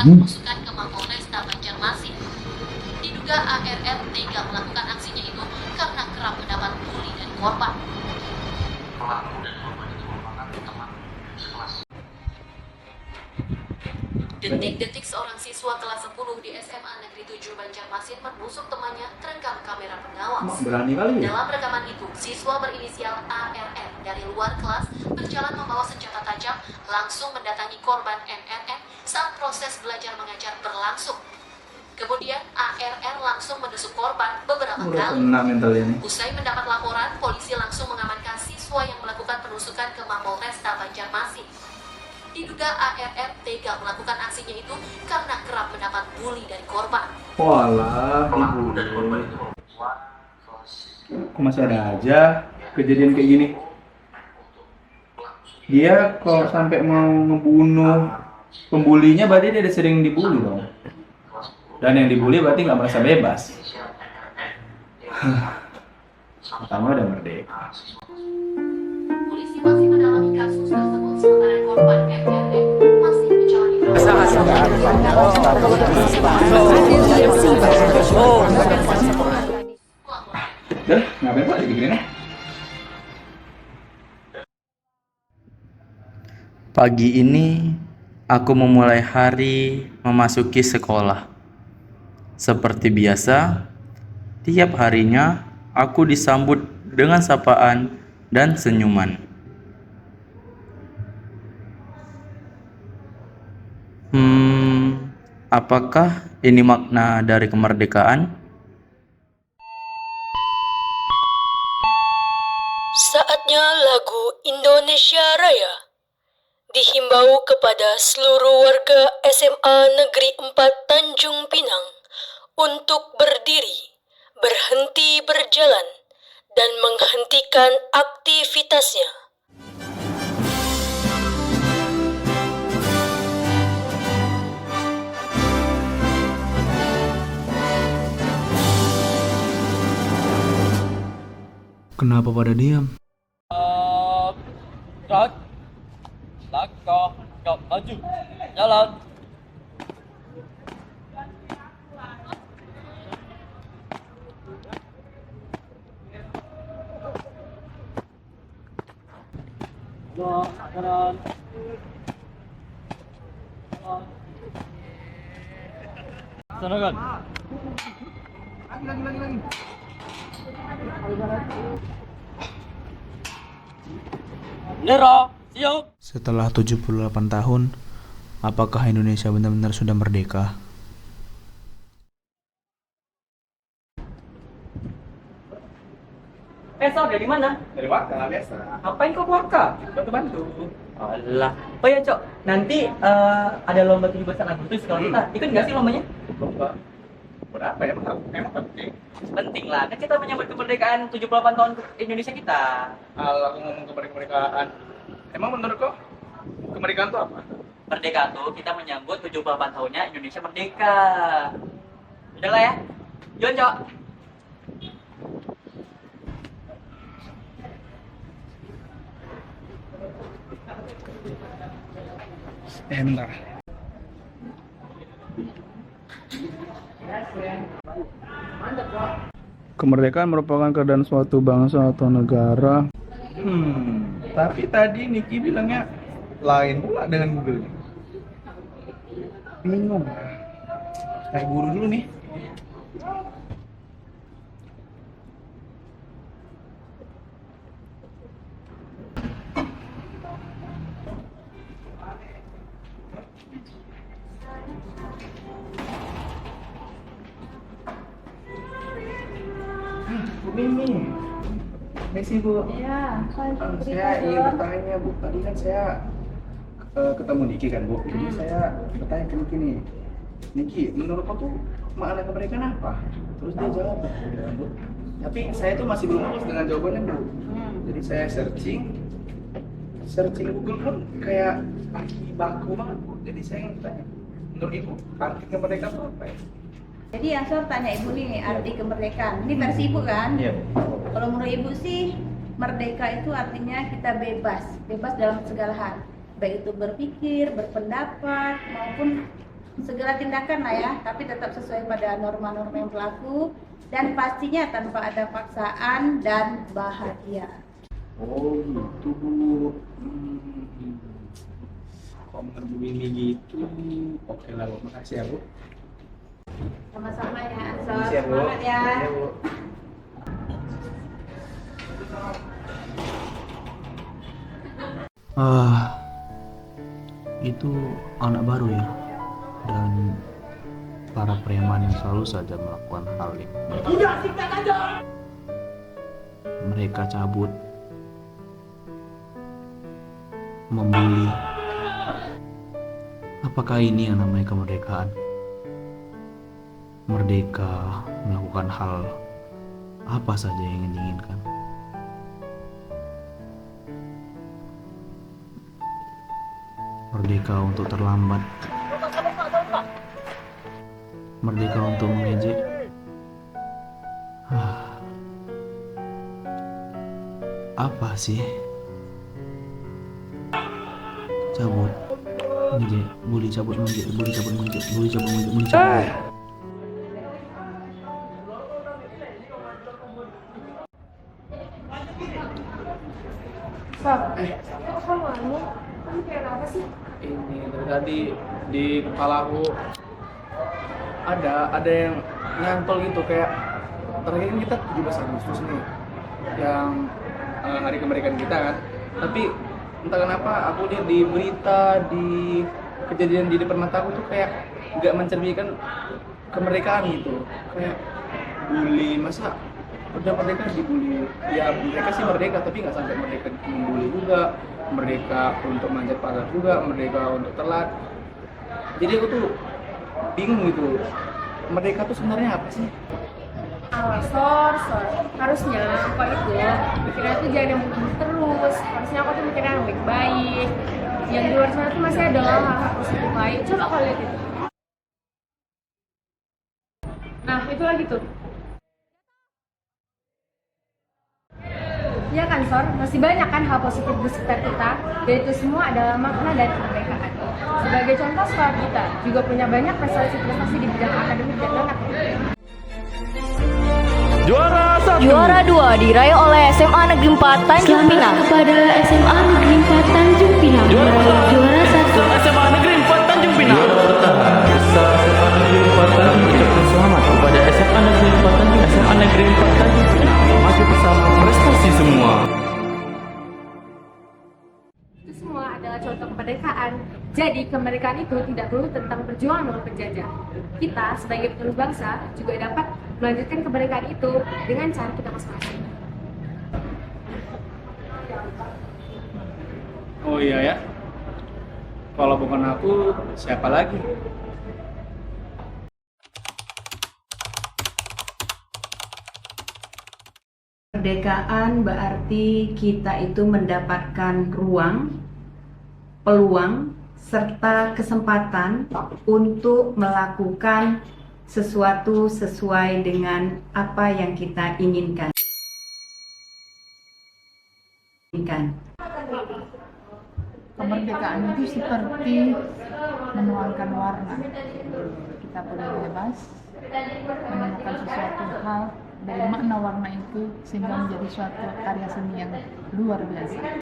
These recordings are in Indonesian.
melakukan penusukan ke Mapolresta Banjarmasin. Diduga ARR tega melakukan aksinya itu karena kerap mendapat bully dari korban. Pelaku dan korban itu merupakan teman sekelas. Detik-detik seorang siswa kelas 10 di SMA Negeri 7 Banjarmasin menusuk temannya terekam kamera pengawas. Berani kali ya? Dalam rekaman itu, siswa berinisial ARN dari luar kelas berjalan membawa senjata tajam langsung mendatangi korban MRN saat proses belajar mengajar berlangsung. Kemudian ARN langsung menusuk korban beberapa Udah kali. kena mentalnya nih. Usai mendapat laporan, polisi langsung mengamankan siswa yang melakukan penusukan ke Mapolresta Banjarmasin. Diduga ARR tega melakukan aksinya itu karena kerap mendapat bully dari korban. Walah, Pelaku dan korban itu membuat kelas. kok masih ada aja kejadian kayak gini? Dia kalau sampai mau ngebunuh pembulinya berarti dia udah sering dibully dong. Dan yang dibully berarti nggak merasa bebas. Pertama udah merdeka. Polisi masih mendalami kasus tersebut sementara korban MRN masih menjalani proses. Dah, ngapain Pak dibikinnya? Pagi ini, aku memulai hari memasuki sekolah. Seperti biasa, tiap harinya aku disambut dengan sapaan dan senyuman. Apakah ini makna dari kemerdekaan? Saatnya lagu Indonesia Raya dihimbau kepada seluruh warga SMA Negeri 4 Tanjung Pinang untuk berdiri, berhenti berjalan, dan menghentikan aktivitasnya. Kenapa pada diam? Gerak, langkah, maju, jalan. Dua, kanan. Sana kan? Lagi. Bendera, siap. Setelah 78 tahun, apakah Indonesia benar-benar sudah merdeka? Sal, dari mana? Dari Waka lah biasa. Ngapain kau ke Waka? Bantu-bantu. Alah. Oh ya, Cok. Nanti ada lomba 17 Agustus kalau kita. Ikut nggak sih lombanya? Lomba. Berapa ya? Emang penting. Penting lah. Kan kita menyambut kemerdekaan 78 tahun Indonesia kita. Kalau aku ngomong kemerdekaan, emang menurut kau kemerdekaan itu apa? Merdeka tuh kita menyambut 78 tahunnya Indonesia merdeka. Udah lah ya. Yuk, Cok. Bentar. Kemerdekaan merupakan keadaan suatu bangsa atau negara. Tapi tadi Niki bilangnya lain pula dengan Google. Bingung. Kayak guru dulu nih. Bu Mimi, Messi Bu. Ya, Saya ingin bertanya Bu, tadi kan saya ketemu Niki kan Bu, jadi saya bertanya ke Niki nih, Niki, menurut kamu tuh makna kemerdekaan apa? Terus dia jawab, Bu. Tapi saya tuh masih belum puas dengan jawabannya Bu. Jadi saya searching Google pun kayak arti baku banget Bu. Jadi saya ingin bertanya, menurut Ibu arti kemerdekaan itu apa ya? jadi yang saya tanya ibu nih arti kemerdekaan. Ini versi ibu kan? Iya. Kalau menurut ibu sih merdeka itu artinya kita bebas dalam segala hal, baik itu berpikir, berpendapat maupun segera tindakan lah ya, tapi tetap sesuai pada norma-norma yang berlaku dan pastinya tanpa ada paksaan dan bahagia. Oh gitu Bu. Kok begini gitu? Oke lah Bu, makasih ya Bu. Sama-sama ya, Ansor. Makasih ya Bu. Semangat ya. Iya, Bu. Itu anak baru ya, dan para preman yang selalu saja melakukan hal ini. Mereka cabut, membuli. Apakah ini yang namanya kemerdekaan? Merdeka melakukan hal apa saja yang diinginkan. Merdeka untuk terlambat, merdeka untuk mengejek. Apa sih? Cabut, mengejek, bully, cabut, mengejek, bully, cabut, mengejek, bully, cabut, mengejek, bully, cabut. Ini dari tadi di kepala aku ada yang nyantol gitu, kayak terakhir kan kita 17 Agustus nih yang hari kemerdekaan kita kan, tapi entah kenapa aku lihat di berita, di kejadian di depan mata aku tuh kayak nggak mencerminkan kemerdekaan gitu, kayak bully. Masa udah merdeka dibully? Ya mereka sih merdeka, tapi nggak sampai merdeka membully juga, merdeka untuk manjat pagar juga, merdeka untuk telat. Jadi aku tuh bingung gitu, merdeka tuh sebenarnya apa sih? Sor, harusnya kok itu mikirnya tuh jangan yang begini terus. Harusnya aku tuh mikirnya yang baik-baik. Yang di luar sana tuh masih ada hal-hal positif lain. Coba kau lihat itu. Nah, itu lagi tuh. Ya kan, Sor? Masih banyak kan hal positif di sekitar kita. Dan itu semua adalah makna dari kemerdekaan. Sebagai contoh, sekolah kita juga punya banyak prestasi-prestasi di bidang akademik dan non-akademik. Juara 2 diraih oleh SMA Negeri 4 Tanjung Pinang. Kepada SMA Negeri 4 Tanjung Pinang meraih juara 1. SMA Negeri 4 Tanjung Pinang. SMA Negeri 4 Tanjung ucapkan selamat kepada SMA Negeri 4 Tanjung, SMA Negeri 4 Tanjung Pinang. Maju bersama prestasi semua. Itu semua adalah contoh kemerdekaan. Jadi kemerdekaan itu tidak perlu tentang perjuangan melawan penjajah. Kita sebagai penerus bangsa juga dapat melanjutkan kemerdekaan itu dengan cara kita masing-masing. Oh iya ya, kalau bukan aku siapa lagi? Kemerdekaan berarti kita itu mendapatkan ruang, peluang, serta kesempatan untuk melakukan sesuatu sesuai dengan apa yang kita inginkan. Kemerdekaan itu seperti menuangkan warna. Kita boleh bebas menemukan sesuatu hal dari makna warna itu sehingga menjadi suatu karya seni yang luar biasa.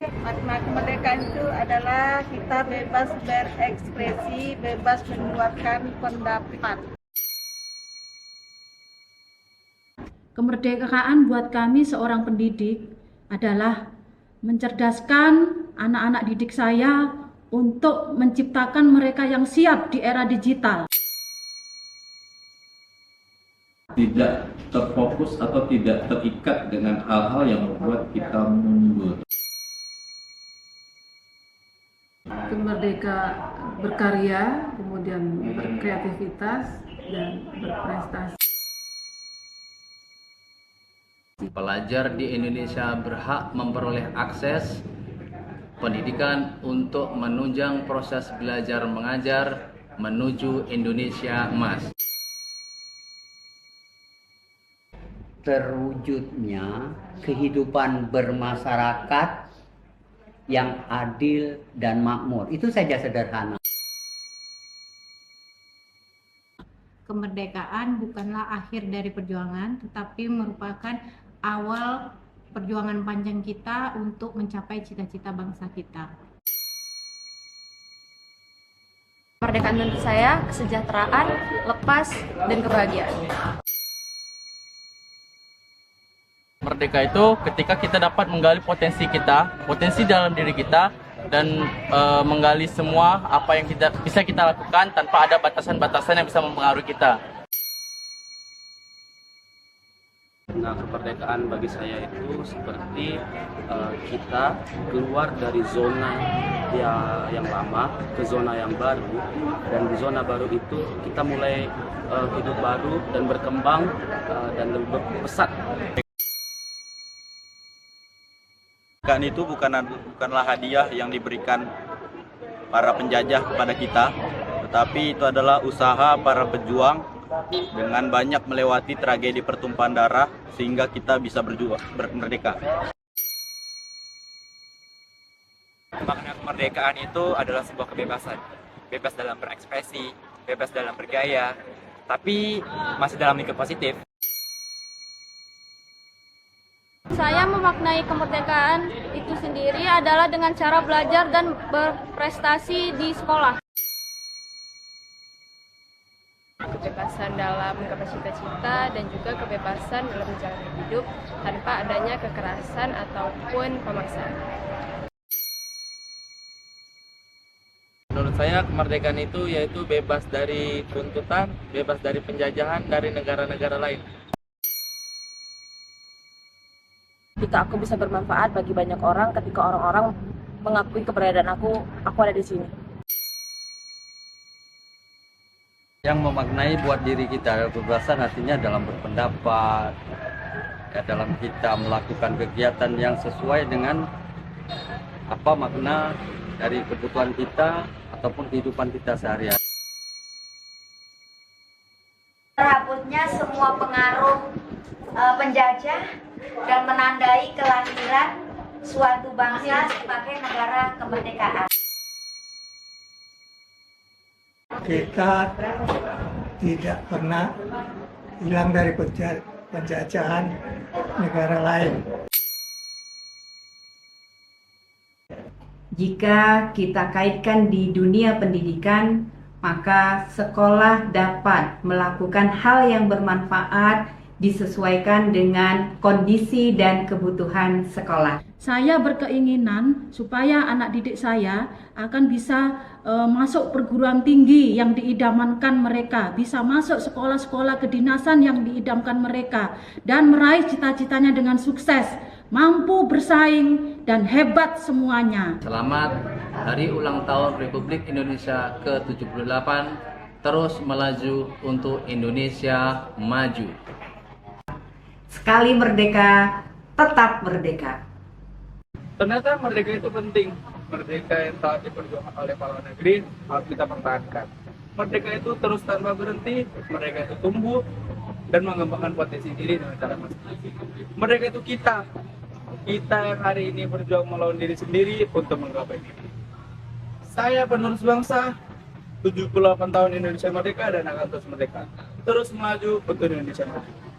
Makna kemerdekaan itu adalah kita bebas berekspresi, bebas mengeluarkan pendapat. Kemerdekaan buat kami seorang pendidik adalah mencerdaskan anak-anak didik saya untuk menciptakan mereka yang siap di era digital. Tidak terfokus atau tidak terikat dengan hal-hal yang membuat kita mundur. Merdeka berkarya, kemudian berkreativitas dan berprestasi. Pelajar di Indonesia berhak memperoleh akses pendidikan untuk menunjang proses belajar mengajar menuju Indonesia Emas. Terwujudnya kehidupan bermasyarakat yang adil dan makmur. Itu saja sederhana. Kemerdekaan bukanlah akhir dari perjuangan, tetapi merupakan awal perjuangan panjang kita untuk mencapai cita-cita bangsa kita. Kemerdekaan menurut saya kesejahteraan, lepas, dan kebahagiaan. Merdeka itu ketika kita dapat menggali potensi kita, potensi dalam diri kita, dan menggali semua apa yang bisa kita lakukan tanpa ada batasan-batasan yang bisa mempengaruhi kita. Nah, kemerdekaan bagi saya itu seperti kita keluar dari zona yang lama ke zona yang baru, dan di zona baru itu kita mulai hidup baru dan berkembang dan lebih pesat. Kemerdekaan itu bukanlah hadiah yang diberikan para penjajah kepada kita, tetapi itu adalah usaha para pejuang dengan banyak melewati tragedi pertumpahan darah sehingga kita bisa merdeka. Makna kemerdekaan itu adalah sebuah kebebasan, bebas dalam berekspresi, bebas dalam bergaya, tapi masih dalam lingkup positif. Saya memaknai kemerdekaan itu sendiri adalah dengan cara belajar dan berprestasi di sekolah. Kebebasan dalam menggapai cita-cita dan juga kebebasan dalam menjalani hidup tanpa adanya kekerasan ataupun pemaksaan. Menurut saya kemerdekaan itu yaitu bebas dari tuntutan, bebas dari penjajahan dari negara-negara lain. Ketika aku bisa bermanfaat bagi banyak orang, ketika orang-orang mengakui keberadaan aku ada di sini. Yang memaknai buat diri kita kebebasan artinya dalam berpendapat, ya, dalam kita melakukan kegiatan yang sesuai dengan apa makna dari kebutuhan kita ataupun kehidupan kita sehari-hari. Terhapusnya semua pengaruh penjajah dan menandai kelahiran suatu bangsa sebagai negara kemerdekaan. Kita tidak pernah hilang dari penjajahan negara lain. Jika kita kaitkan di dunia pendidikan, maka sekolah dapat melakukan hal yang bermanfaat disesuaikan dengan kondisi dan kebutuhan sekolah. Saya berkeinginan supaya anak didik saya akan bisa masuk perguruan tinggi yang diidamankan mereka, bisa masuk sekolah-sekolah kedinasan yang diidamkan mereka, dan meraih cita-citanya dengan sukses, mampu bersaing dan hebat semuanya. Selamat Hari Ulang Tahun Republik Indonesia ke-78, terus melaju untuk Indonesia maju. Sekali merdeka, tetap merdeka. Ternyata merdeka itu penting. Merdeka yang telah diperjuangkan oleh pahlawan negeri harus kita pertahankan. Merdeka itu terus tanpa berhenti, merdeka itu tumbuh dan mengembangkan potensi diri dengan cara masing-masing. Merdeka itu kita yang hari ini berjuang melawan diri sendiri untuk menggapai diri. Saya penerus bangsa, 78 tahun Indonesia merdeka dan akan terus merdeka. Terus melaju untuk Indonesia maju.